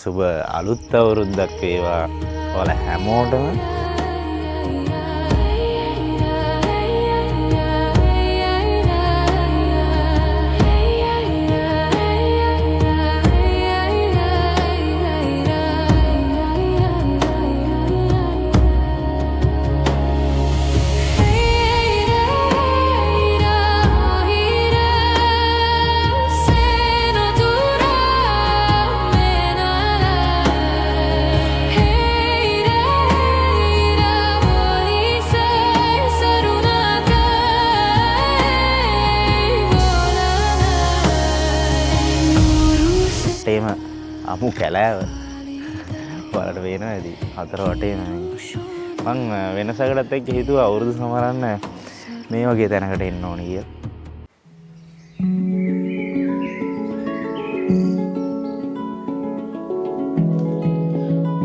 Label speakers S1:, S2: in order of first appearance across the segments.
S1: සුබ අලුත් අවුරුද්දක් වේවා ඔයාලා හැමෝටම. ඒම අමු කැලෑව බලට පේනවා ඇති හතර වටේම. මං වෙනසකටත් එක්ක හිතුවා අවුරුදු සමරන්න මේ වගේ තැනකට එන්න ඕන කිය.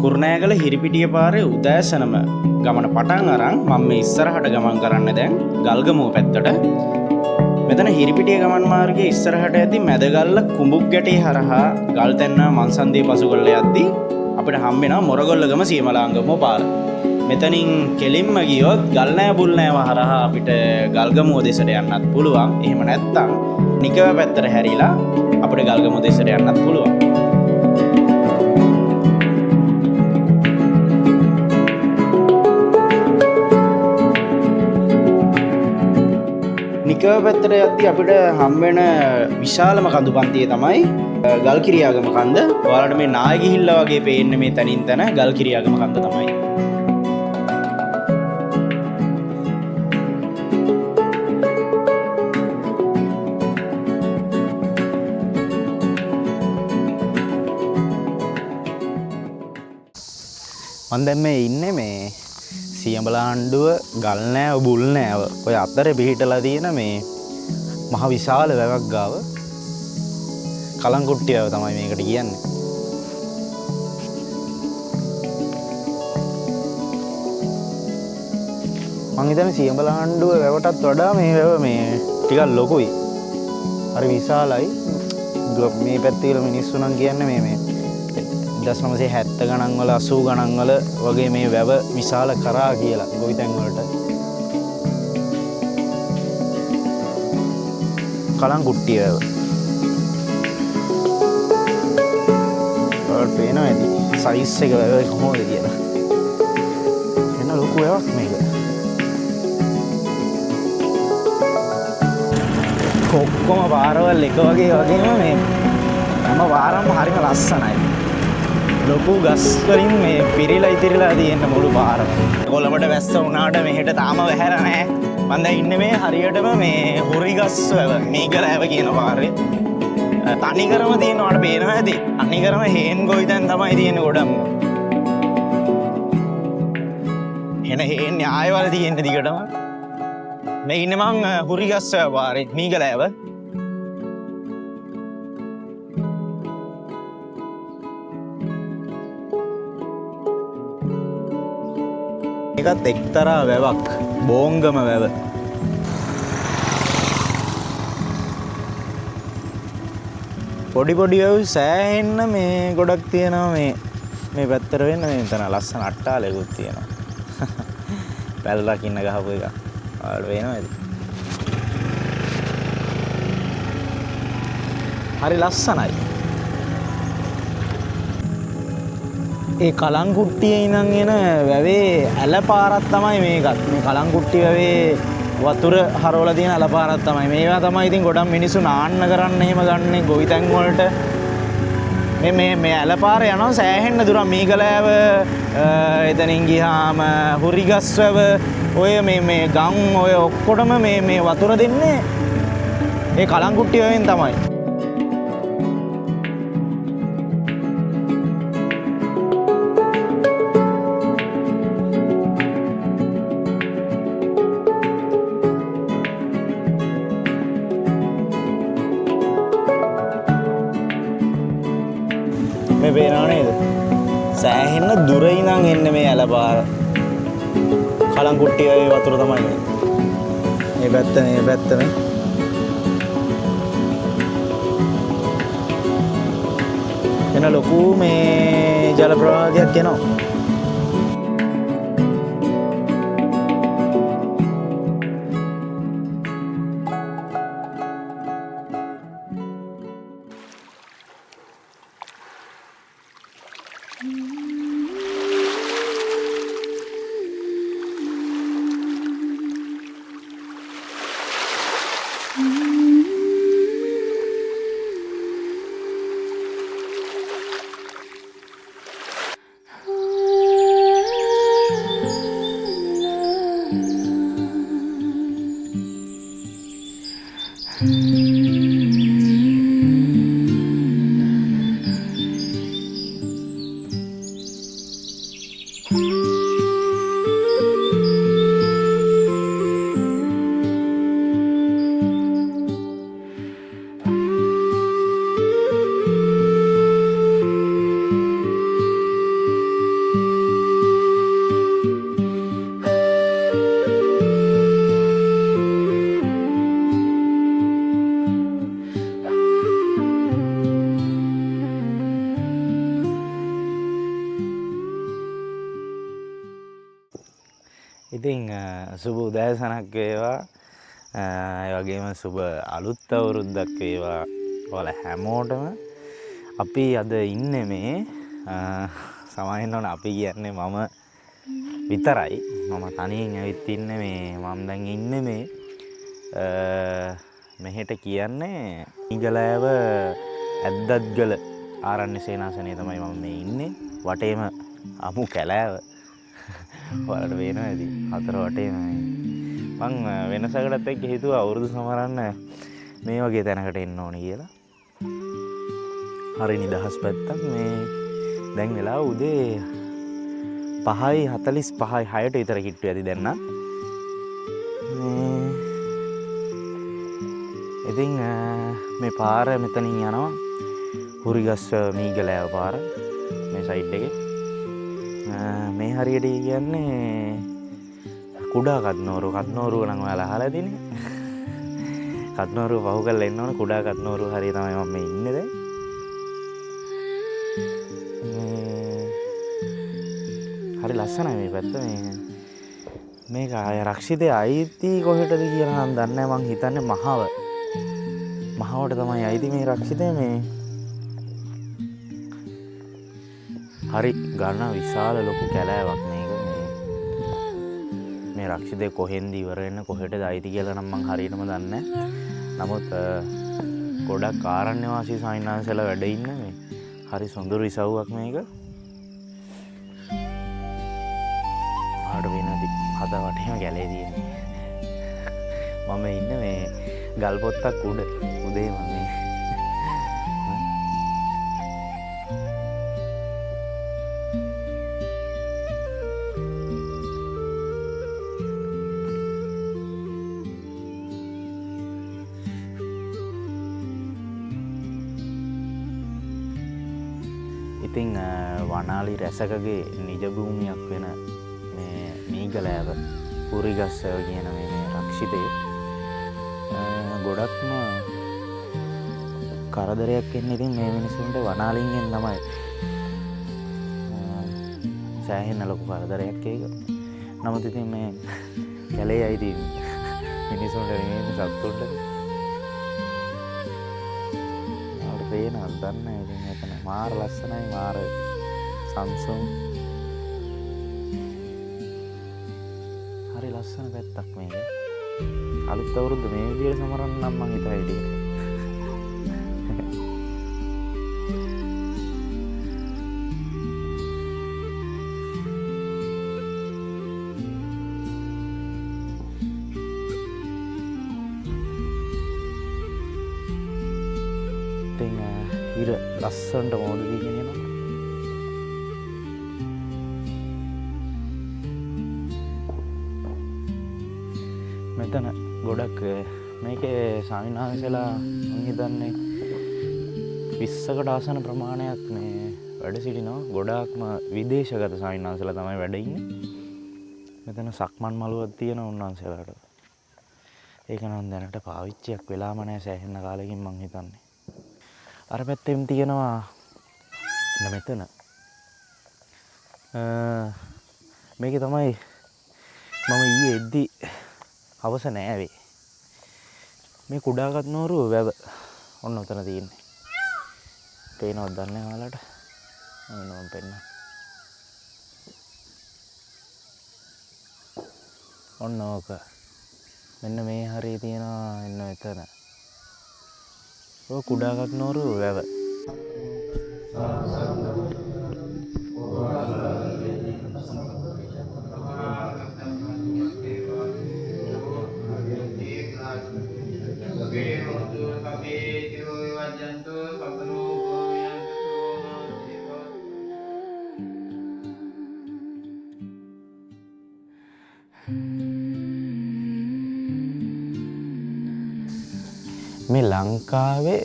S2: කුරුණෑගල හිරිපිටිය පාරේ උදෑසනම ගමන පටන් අරන් මම මේ ඉස්සරහට ගමන් කරන්න දැන් ගල්ගමුව පැත්තට. මෙතන හිරිපිටිය ගමන් මාර්ගයේ ඉස්සරහට ඇති මැදගල්ල කුඹුක් ගැටේ හරහා ගල්තැන්න මන්සන්දිය පසු කරලා යද්දී අපිට හම් වෙනවා මොරගොල්ලගම සීමලාංගම පාර. මෙතනින් කෙලින්ම ගියොත් ගල්නෑ බුල්නෑව හරහා අපිට ගල්ගමුව දෙසට යන්නත් පුළුවන්. එහෙම නැත්නම් නිකව පැත්තට හැරිලා අපිට ගල්ගමුව දෙසට යන්නත් පුළුවන්. නිකව පැත්තට යද්දී අපිට හම් වෙන විශාලම කඳු පන්තිය තමයි ගල්කිරියාගම කන්ද. ඔයාලට මේ නායගිහිල්ල වගේ පේන්නේ මේ තනින් තන ගල්කිරියාගම කන්ද තමයි.
S1: මම දැන් මේ ඉන්නේ මේ සියඹලාණ්ඩුව ගල්නෑව බුල්නෑව ඔය අතරේ පිහිටලා තියෙන මේ මහ විශාල වැවක් ගාව කලංකුට්ටියව තමයි මේකට කියන්නේ. මං හිතන්නේ සියඹලාණ්ඩුව වැවටත් වඩා මේ වැව මේ ටිකක් ලොකුයි. හරි විශාලයි. මේ පැත්තේ ඉන්න මිනිස්සු නම් කියන්නේ මේ 1970 ගණන් වල 80 ගණන් වල වගේ මේ වැව විශාල කරා කියලා ගොවිතැන් වලට. කලංකුට්ටිය වැව. ඔයාලට පේනවා ඇති සයිස් එක වැව කොහොමද කියලා. එන ලොකු වැවක් මේක. ඔක්කොම පාරවල් එක වගේම මේ හැම පාරම හරිම ලස්සනයි. ලොකු ගස් වලින් මේ පිරීලා ඉතිරිලා තියෙන මුළු පාරම. කොළඹට වැස්ස වුණාට මෙහෙට තාම වැහැර නැහැ. මම දැන් ඉන්නේ මේ හරියටම මේ හුරිගස් වැව මීගලෑව කියන පාරේ. තනිකරම තියෙනවාට පේනවා ඇති. තනිකරම හේන් ගොවිතැන් තමයි තියෙන්නේ ගොඩම. එන හේන් ආයවල තියෙන්නේ දිගටම. මේ ඉන්නේ මං හුරිගස් වැව පාරේ මීගලෑව. එකත් එක්තරා වැවක් බෝංගම වැව. පොඩි වැව් සෑහෙන්න මේ ගොඩක් තියෙනවා මේ පැත්තට වෙන්න මේ තන ලස්සන අට්ටාලයකුත් තියෙනවා. පැල් රකින්න ගහපු එක. ඔයාලට පේනවද? හරි ලස්සනයි. ඒ කලංකුට්ටියේ ඉඳන් එන වැවේ ඇල පාරක් තමයි මේකත්. මේ කලංකුට්ටි වැවේ වතුර හරවලා තියෙන ඇල පාරක් තමයි. මේවා තමයි ඉතින් ගොඩක් මිනිස්සු නාන්න කරන්න එහෙම ගන්න ගොවිතැන් වලට. මේ ඇල පාර යනවා සෑහෙන්න දුරක් මීගලෑව එතනින් ගියාම හුරිගස් වැව ඔය මේ ගම් ඔය ඔක්කොටම මේ වතුර දෙන්නේ ඒ කලංකුට්ටි වැවෙන් තමයි. මේ පේනව නේද? සෑහෙන්න දුර ඉඳන් එන්නේ මේ ඇල පාර. කලංකුට්ටිය වතුර තමයි මේ පැත්ත මේ. එන ලොකු මේ ජල ප්‍රවාහයක් එනවා. ඉතින් සුබ උදෑසනක් වේවා. ඒ වගේම සුබ අලුත් අවුරුද්දක් වේවා ඔයාලා හැමෝටම. අපි අද ඉන්නේ මේ සමාවෙන්න ඕන අපි කියන්නේ මම විතරයි. මම තනියෙන් ඇවිත් ඉන්නේ මේ මම දැන් ඉන්නේ මේ මෙහෙට කියන්නේ ඉගලෑව ඇද්දත්ගල ආරණ්‍ය සේනාසනේ තමයි මම මේ ඉන්නේ. වටේම අමු කැලෑව ඔයාලට පේනවා ඇති හතර වටේම. මං වෙනසකටත් එක්ක හිතුවා අවුරුදු සමරන්න මේ වගේ තැනකට එන්න ඕනේ කියලා. හරි නිදහස් පැත්තක්. මේ දැන් වෙලා උදේ 5:45 6ට විතර කිට්ටු ඇති දැන් නම්. ඉතින් මේ පාර මෙතනින් යනවා හුරිගස්ස මීගලෑව පාර මේ සයිඩ් එකේ. මේ හරියට කියන්නේ කුඩා කත්නෝරුව නම් ඔයාලා අහලා තියෙන්නේ. කත්නෝරුව පහු කරලා එන්න ඕන කුඩා කත්නෝරුව හරිය තමයි මම මේ ඉන්නේ දැන්. හරි ලස්සනයි මේ පැත්ත. මේක රක්ෂිතේ අයිති කොහෙටද කියලා නම් දන්නේ නැහැ. මං හිතන්නේ මහවට තමයි අයිති මේ රක්ෂිතේ. මේ හරි ගන්න විශාල ලොකු කැලෑවක් මේක. මේ රක්ෂිතේ කොහෙන්ද ඉවර වෙන්නේ කොහෙටද අයිති කියලා නම් මං හරියටම දන්නේ නැහැ. නමුත් ගොඩක් ආරණ්‍ය වාසී සාමිනාන්සලා වැඩ ඉන්න මේ හරි සොඳුරු ඉසව්වක් මේක. ආඩ වෙනදි හද වටේම කැලේ තියෙන්නේ. මම ඉන්නේ මේ ගල් පොත්තක් උඩ උදේ මම ඉතින් වනාලි රැසකගේ නිජ භූමියක් වෙන මේ මීගලෑව පුරිගස්සව කියන මේ රක්ෂිතේ ගොඩක්ම කරදරයක් එන්නේ. ඉතින් මේ මිනිස්සුන්ට වනාලින්ගෙන් තමයි සෑහෙන ලොකු කරදරයක් ඒක. නමුත් ඉතින් මේ කැලේ අයිති මිනිස්සුන්ට නෙමෙයි සත්තුන්ට. අපිට පේනවද දන්නේ නැහැ. ඉතින් එතන මාර ලස්සනයි මාර සංසුන් හරි ලස්සන පැත්තක් මේක. අලුත් අවුරුද්ද මේ විදිහට සමරන්න නම් මං හිතා හිටියේ. ඉතින් ඉර ලස්සනට මොඩ දීගෙන යනවා. මෙතන ගොඩක් මේකේ සාමිනාන්සලා මම හිතන්නේ 20කට ආසන ප්‍රමාණයක් මේ වැඩ සිටිනවා. ගොඩාක්ම විදේශගත සාමිනාන්සලා තමයි වැඩ ඉන්නේ. මෙතන සක්මන් මළුවක් තියෙනවා උන්වහන්සේලාට. ඒක නම් දැනට පාවිච්චියක් වෙලාම නැහැ සෑහෙන කාලෙකින් මං හිතන්නේ. අර පැත්තෙන් තියෙනවා එන්න මෙතන. මේක තමයි මම ඊයේ එද්දි හවස නෑවේ. මේ කුඩාගත් නෝරුව වැව. ඔන්න උතන තියෙන්නේ. පේනවද දන්නේ ඔයාලට? මම පෙන්නන්න. ඔන්න ඕක. මෙන්න මේ හරිය තියෙනවා එන්න මෙතන. ඔය කුඩාගත් නෝරුව වැව. මේ ලංකාවේ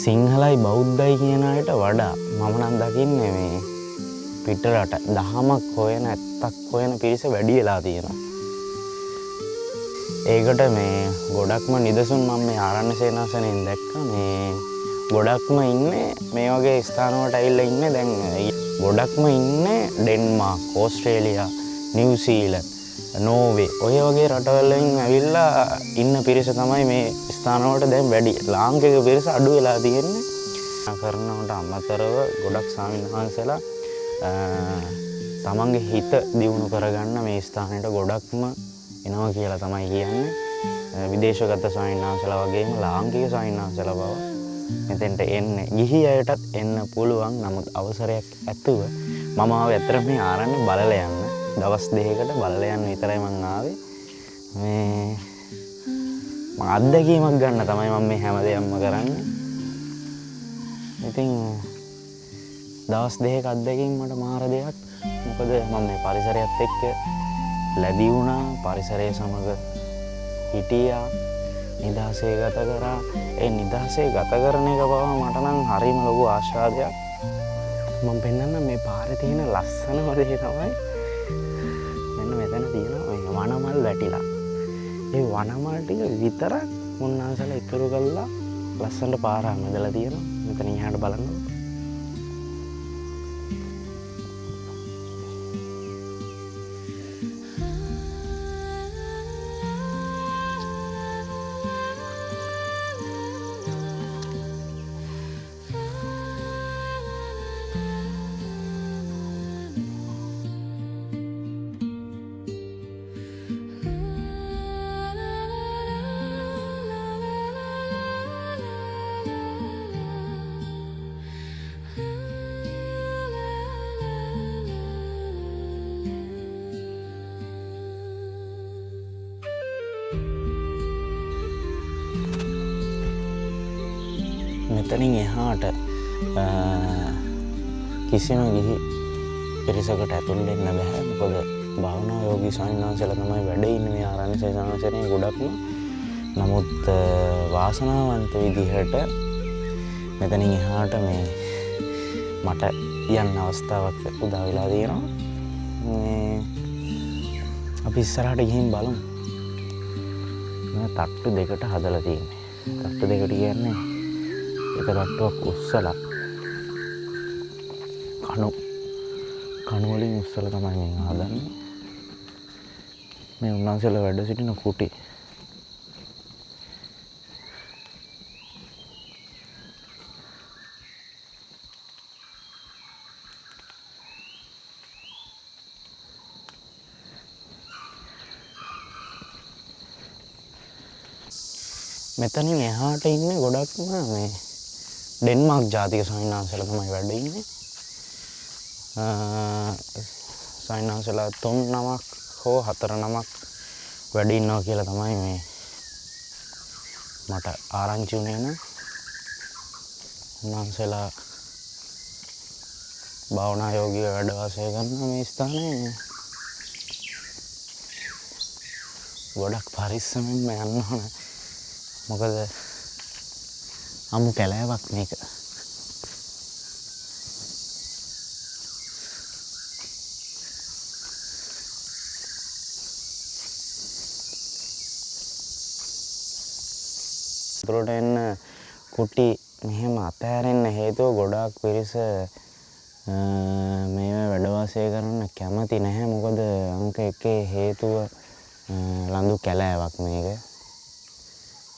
S1: සිංහලයි බෞද්ධයි කියන අයට වඩා මම නම් දකින්නේ මේ පිටරට දහමක් හොයන ඇත්තක් හොයන පිරිස වැඩි වෙලා තියෙනවා. ඒකට මේ ගොඩක්ම නිදසුන් මම මේ ආරණ්‍ය සේනාසනයෙන් දැක්කා. මේ ගොඩක්ම ඉන්නේ මේ වගේ ස්ථාන වලට ඇවිල්ලා ඉන්නේ දැන් ගොඩක්ම ඉන්නේ ඩෙන්මාර්ක්, ඕස්ට්‍රේලියා, නිව්සීලන්ත, නෝවේ ඔය වගේ රටවල් වලින් ඇවිල්ලා ඉන්න පිරිස තමයි මේ ස්ථාන වලට දැන් වැඩි. ලාංකික පිරිස අඩු වෙලා තියෙන්නේ. කරනවට අමතරව ගොඩක් ස්වාමීන් වහන්සේලා තමන්ගේ හිත දියුණු කරගන්න මේ ස්ථානෙට ගොඩක්ම එනවා කියලා තමයි කියන්නේ. විදේශගත ස්වාමීන් වහන්සේලා වගේම ලාංකික ස්වාමීන් වහන්සේලා බව මෙතෙන්ට එන්නේ. ගිහි අයටත් එන්න පුළුවන්. නමුත් අවසරයක් ඇතුව මම ආවේ ඇත්තට මේ ආරණ්‍ය බලලා යන්න. දවස් දෙකකට බලලා යන්න විතරයි මං ආවේ. මේ මම අත්දැකීමක් ගන්න තමයි මම මේ හැමදේම කරන්නේ. ඉතින් දවස් දෙකක අත්දැකීම් මට මාර දෙයක්. මොකද මම මේ පරිසරයත් එක්ක ලැබී වුණා. පරිසරය සමග හිටියා. නිදහසේ ගත කරා. ඒ නිදහසේ ගත කරන එක බව මට නම් හරිම ලොකු ආශාදයක්. මම පෙන්නන්න මේ පාරේ තියෙන ලස්සනම දේ තමයි මෙන්න මෙතන තියෙන මේ වනමල් වැටිලා. ඒ වනමල් ටික විතරක් මුන්නාසලා ඉතුරු කරලා ලස්සනට පාර හැදලා තියෙනවා. මෙතන එහාට බලන්න. මෙතනින් එහාට කිසිම ගිහි පිරිසකට ඇතුල් වෙන්න බෑ. මොකද භාවනා යෝගී ස්වාමීන් වහන්සේලා තමයි වැඩ ඉන්නේ මේ ආරණ්‍ය සේනාසනයේ ගොඩක්ම. නමුත් වාසනාවන්ත විදිහට මෙතනින් එහාට මේ මට යන්න අවස්ථාවක් උදා වෙලා තියෙනවා. මේ අපි ඉස්සරහට ගිහින් බලමු. මේ තට්ටු දෙකට හදලා තියෙන්නේ. තට්ටු දෙකට කියන්නේ එක තට්ටුවක් උස්සලා කණු වලින් උස්සලා තමයි මේ හදන්නේ. මේ උන්වහන්සේලා වැඩ සිටින කුටි. මෙතනින් එහාට ඉන්නේ ගොඩක්ම මේ ඩෙන්මාර්ක් ජාතික ස්වාමීන් වහන්සේලා තමයි වැඩ ඉන්නේ. ස්වාමීන් වහන්සේලා 3 නමක් හෝ 4 නමක් වැඩ ඉන්නවා කියලා තමයි මේ මට ආරංචි වුණේ නේ. උන්වහන්සේලා භාවනා යෝගී වැඩ වාසය කරන මේ ස්ථානයේ ගොඩක් පරිස්සමෙන් යන්න ඕන. මොකද අමු කැලෑවක් මේක. උතුරට එන්න කුටි
S3: මෙහෙම අතහැරෙන්න හේතුව ගොඩාක් පිරිස මේ වැඩවාසය කරන්න කැමති නැහැ. මොකද අංක එකේ හේතුව ලඳු කැලෑවක් මේක.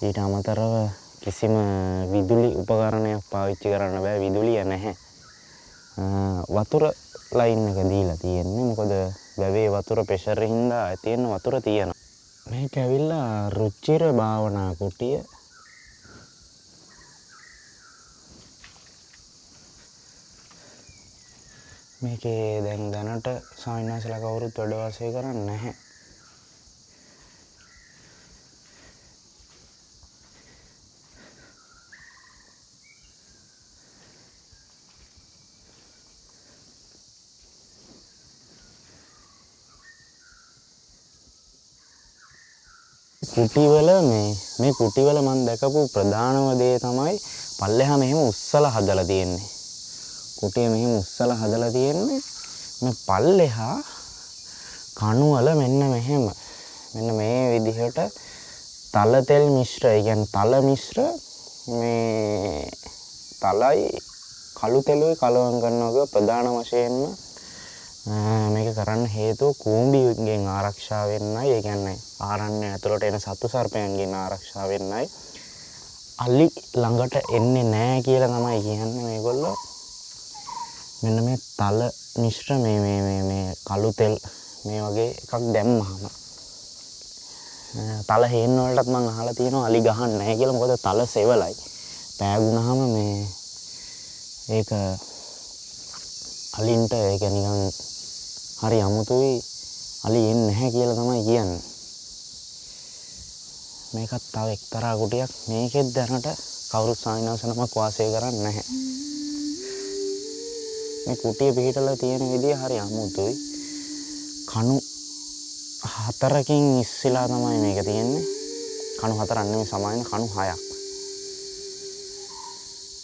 S3: ඊට අමතරව කිසිම විදුලි උපකරණයක් පාවිච්චි කරන්න බෑ. විදුලිය නැහැ. වතුර ලයින් එක දීලා තියෙන්නේ. මොකද වැවේ වතුර ප්‍රෙෂර් හින්දා තියෙන වතුර තියෙනවා. මේක ඇවිල්ලා රුචිර භාවනා කුටිය. මේකේ දැන් දැනට සාමිනාසලා කවුරුත් වැඩ වාසය කරන්නේ නැහැ. කුටිවල මේ කුටිවල මම දැකපු ප්‍රධානම දේ තමයි පල්ලෙහා මෙහෙම උස්සලා හදලා තියෙන්නේ. කුටිය මෙහෙම උස්සලා හදලා තියෙන්නේ. මේ පල්ලෙහා කණුවල මෙන්න මෙහෙම මෙන්න මේ විදිහට තල තෙල් මිශ්‍ර, ඒ කියන්නේ තල මිශ්‍ර මේ තලයි කළු තෙලුයි කලවම් කරනවා ප්‍රධාන වශයෙන්ම මේක කරන්න හේතුව කූඹියෙන් ආරක්ෂා වෙන්නයි. ඒ කියන්නේ ආරණ්‍ය ඇතුළට එන සත්තු සර්පයන්ගෙන් ආරක්ෂා වෙන්නයි. අලි ළඟට එන්නේ නැහැ කියලා තමයි කියන්නේ මේගොල්ලෝ. මෙන්න මේ තල මිශ්‍ර මේ කළු තෙල් මේ වගේ එකක් දැම්මහම තල හේන්න වලටත් මම අහලා තියෙනවා අලි ගහන්නේ නැහැ කියලා. මොකද තල සෙවලයි. පෑගුණාම මේ ඒක අලින්ට ඒක නිකන් හරි අමුතුයි. අලි එන්නේ නැහැ කියලා තමයි කියන්නේ. මේකත් තව එක්තරා කුටියක්. මේකෙත් දැනට කවුරුත් සාමිනාසනමක් වාසය කරන්නේ නැහැ. මේ කුටිය පිහිටලා තියෙන විදිය හරි අමුතුයි. කණු 4කින් ඉස්සෙලා තමයි මේක තියෙන්නේ. කණු 4ක් නෙමෙයි සමාන කණු 6ක්.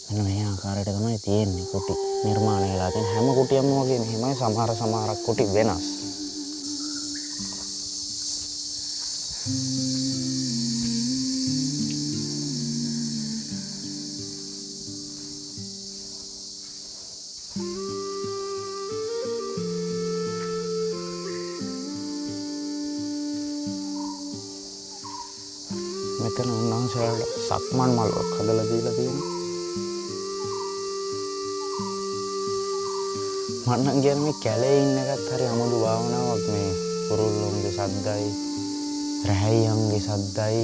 S3: මෙන්න මේ ආකාරයට තමයි තියෙන්නේ කුටි නිර්මාණය වෙලා තියෙන. හැම කුටියක්ම වගේ මෙහෙමයි. සමහරක් කුටි වෙනස්. මෙතන උන්වහන්සේලාට සක්මන් මළුවක් හදලා දීලා තියෙනවා. මම නම් කියන්නේ මේ කැලේ ඉන්න එකත් හරි අමුතු භාවනාවක්. මේ කුරුල්ලොන්ගේ සද්දයි, රැහැයියන්ගේ සද්දයි.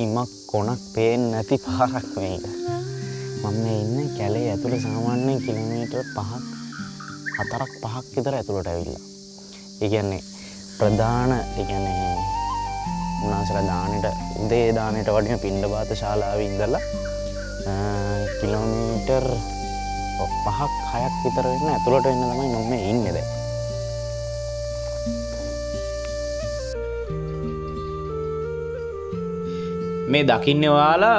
S3: ඉමක් කොනක් පේන්නේ නැති පාරක් මේක. මම මේ ඉන්නේ කැලේ ඇතුලේ සාමාන්‍යයෙන් කිලෝමීටර් 4ක් විතර ඇතුලට ඇවිල්ලා. ඒ කියන්නේ ප්‍රධාන ඒ කියන්නේ උන්වහන්සේලා දානෙට උදේ දානෙට වඩින පිණ්ඩපාත ශාලාවේ ඉඳලා කිලෝමීටර් 5ක් 6ක් විතර වෙන ඇතුලට වෙන්න තමයි මම මේ ඉන්නේ දැන්.
S2: මේ දකින්නේ ඔයාලා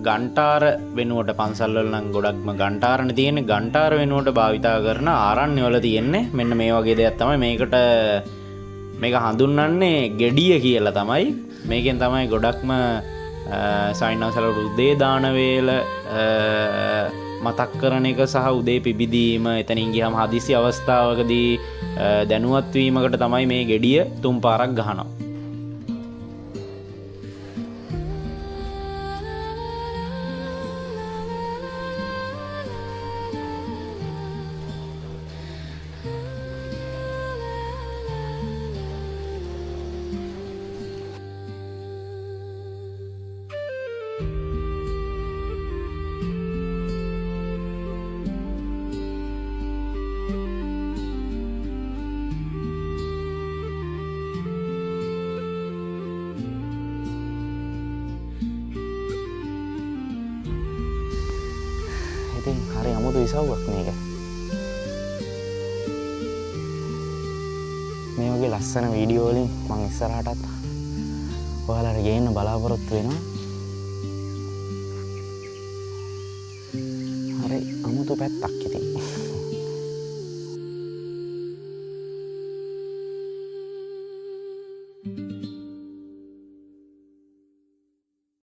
S2: ගන්ටාර වෙනුවට පන්සල්වල නම් ගොඩක්ම ගන්ටාරනේ තියෙන්නේ. ගන්ටාර වෙනුවට භාවිතා කරන ආරණ්‍යවල තියෙන්නේ මෙන්න මේ වගේ දෙයක් තමයි. මේක හඳුන්වන්නේ ගෙඩිය කියලා තමයි. මේකෙන් තමයි ගොඩක්ම සාමිනාසලට උදේ දාන වේල මතක් කරන එක සහ උදේ පිබිදීම, එතනින් ගියාම හදිසි අවස්ථාවකදී දැනුවත් වීමකට තමයි මේ ගෙඩිය 3 පාරක් ගහනවා.
S3: ඉසව්වක් මේක. මේ වගේ ලස්සන වීඩියෝ වලින් මම ඉස්සරහටත් ඔයාලට ගේන්න බලාපොරොත්තු වෙනවා. හරි අමුතු පැත්තක් ඉතින්.